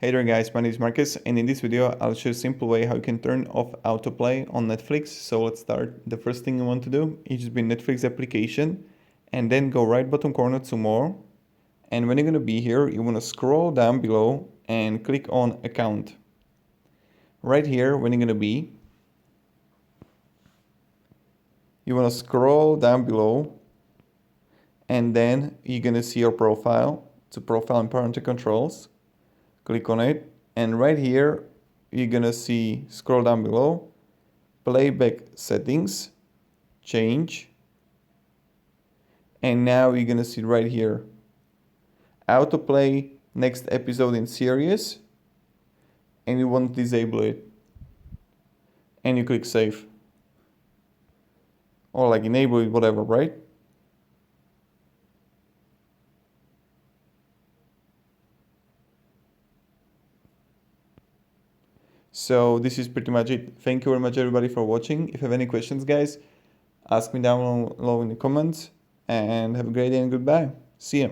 Hey there guys, my name is Marcus, and in this video I'll show you a simple way how you can turn off autoplay on Netflix. So let's start. The first thing you want to do is just be Netflix application and then go right bottom corner to more. And when you're going to be here, you want to scroll down below and click on account. Right here, when you're going to be, you want to scroll down below and then you're going to see your profile. It's a profile and parental controls. Click on it, and right here you're gonna see, scroll down below, playback settings, change, and now you're gonna see right here, autoplay next episode in series, and you want to disable it, and you click save, or like enable it, whatever, right? So this is pretty much it. Thank you very much everybody for watching. If you have any questions, guys, ask me down below in the comments, and have a great day and goodbye. See ya.